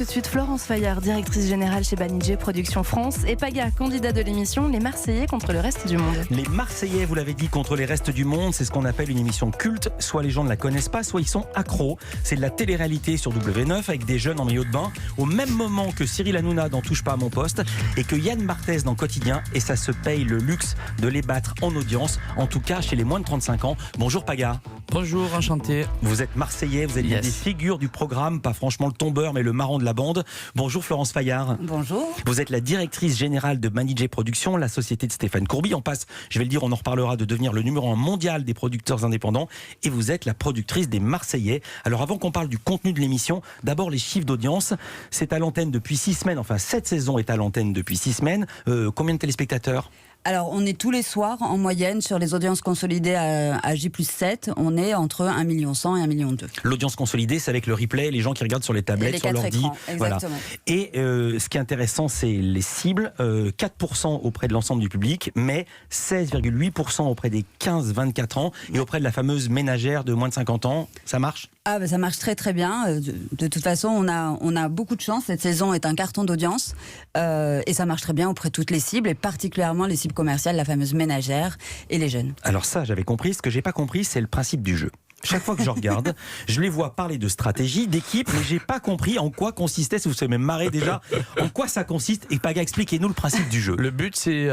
Tout de suite, Florence Fayard, directrice générale chez Banijé Productions France, et Paga, candidat de l'émission Les Marseillais contre le reste du monde. Les Marseillais, vous l'avez dit, contre les restes du monde, c'est ce qu'on appelle une émission culte. Soit les gens ne la connaissent pas, soit ils sont accros. C'est de la télé-réalité sur W9 avec des jeunes en maillot de bain, au même moment que Cyril Hanouna dans Touche pas à mon poste et que Yann Barthès dans Quotidien, et ça se paye le luxe de les battre en audience, en tout cas chez les moins de 35 ans. Bonjour Paga. Bonjour, enchanté. Vous êtes Marseillais, vous êtes des figures du programme, pas franchement le tombeur mais le marrant de la bande. Bonjour Florence Fayard. Bonjour. Vous êtes la directrice générale de Banijé Productions, la société de Stéphane Courby. On passe, je vais le dire, on en reparlera, de devenir le numéro 1 mondial des producteurs indépendants. Et vous êtes la productrice des Marseillais. Alors avant qu'on parle du contenu de l'émission, d'abord les chiffres d'audience. C'est à l'antenne depuis 6 semaines, enfin cette saison est à l'antenne depuis 6 semaines. Combien de téléspectateurs ? Alors, on est tous les soirs, en moyenne, sur les audiences consolidées à J+7, on est entre 1,1 million et 1,2 million. L'audience consolidée, c'est avec le replay, les gens qui regardent sur les tablettes, sur l'ordi. Voilà. Et ce qui est intéressant, c'est les cibles, 4% auprès de l'ensemble du public, mais 16,8% auprès des 15-24 ans, et auprès de la fameuse ménagère de moins de 50 ans. Ça marche ? Ça marche très très bien. De toute façon, on a beaucoup de chance. Cette saison est un carton d'audience, et ça marche très bien auprès de toutes les cibles, et particulièrement les cibles commerciales, la fameuse ménagère et les jeunes. Alors ça, j'avais compris. Ce que j'ai pas compris, c'est le principe du jeu. Chaque fois que je regarde, je les vois parler de stratégie, d'équipe, mais j'ai pas compris en quoi consistait, si vous savez même marrer déjà, en quoi ça consiste. Et Paga, expliquez-nous le principe du jeu. Le but, c'est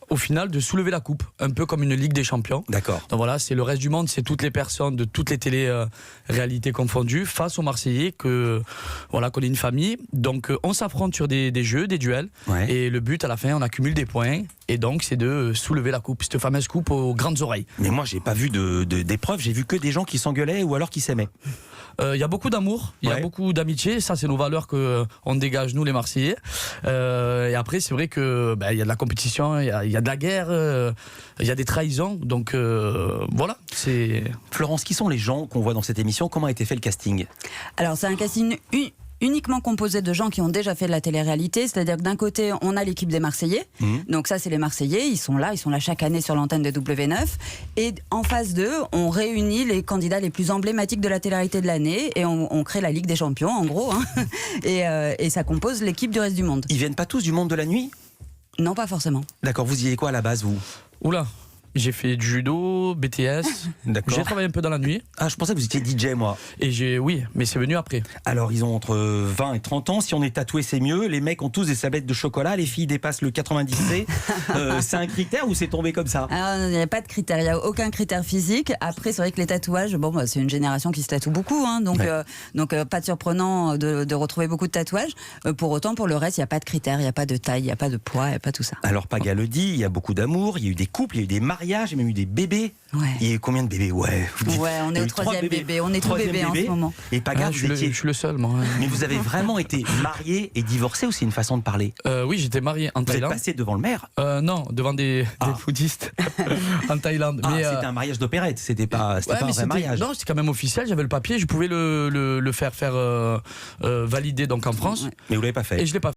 au final de soulever la coupe, un peu comme une Ligue des Champions. D'accord. Donc voilà, c'est le reste du monde, c'est toutes les personnes de toutes les télé-réalités confondues face aux Marseillais, qu'on est une famille. Donc on s'affronte sur des jeux, des duels. Ouais. Et le but, à la fin, on accumule des points. Et donc, c'est de soulever la coupe, cette fameuse coupe aux grandes oreilles. Mais moi, j'ai pas vu d'épreuves, j'ai vu que des gens qui s'engueulaient ou alors qui s'aimaient. Il y a beaucoup d'amour, il y a beaucoup d'amitié, ça c'est nos valeurs qu'on dégage nous les Marseillais. Et après c'est vrai que il y a de la compétition, il y a de la guerre, il y a des trahisons, donc voilà. Florence, qui sont les gens qu'on voit dans cette émission? Comment a été fait le casting? Alors c'est un casting uniquement composé de gens qui ont déjà fait de la télé-réalité, c'est-à-dire que d'un côté, on a l'équipe des Marseillais, donc ça c'est les Marseillais, ils sont là chaque année sur l'antenne de W9, et en face d'eux, on réunit les candidats les plus emblématiques de la télé-réalité de l'année, et on crée la Ligue des Champions, en gros, hein, et ça compose l'équipe du reste du monde. Ils viennent pas tous du monde de la nuit? Non, pas forcément. D'accord, vous y allez quoi à la base, vous? Oula, j'ai fait du judo, BTS. D'accord. J'ai travaillé un peu dans la nuit. Ah, je pensais que vous étiez DJ, moi. Et oui, mais c'est venu après. Alors, ils ont entre 20 et 30 ans. Si on est tatoué, c'est mieux. Les mecs ont tous des tablettes de chocolat. Les filles dépassent le 90C. C'est un critère ou c'est tombé comme ça? Alors, il n'y a pas de critère. Il n'y a aucun critère physique. Après, c'est vrai que les tatouages, c'est une génération qui se tatoue beaucoup. Hein, donc, pas de surprenant de retrouver beaucoup de tatouages. Pour autant, pour le reste, il n'y a pas de critère. Il n'y a pas de taille, il n'y a pas de poids, il n'y a pas tout ça. Alors, Paga le dit, il y a beaucoup d'amour. Il y a eu des couples, il y a eu des mariages, il y a même eu des bébés. Ouais. Il y a eu combien de bébés? On est au 3e bébé. On est tout bébé en ce moment. Et Paga, je suis le seul, moi. Mais vous avez vraiment été marié et divorcé, ou c'est une façon de parler? Oui, j'étais marié en Thaïlande. Vous êtes passé devant le maire? Non, devant des foodistes en Thaïlande. Mais c'était un mariage d'opérette, c'était pas un vrai mariage. Non, c'était quand même officiel, j'avais le papier, je pouvais le faire valider donc en France. Mais vous l'avez pas fait? Et je l'ai pas fait.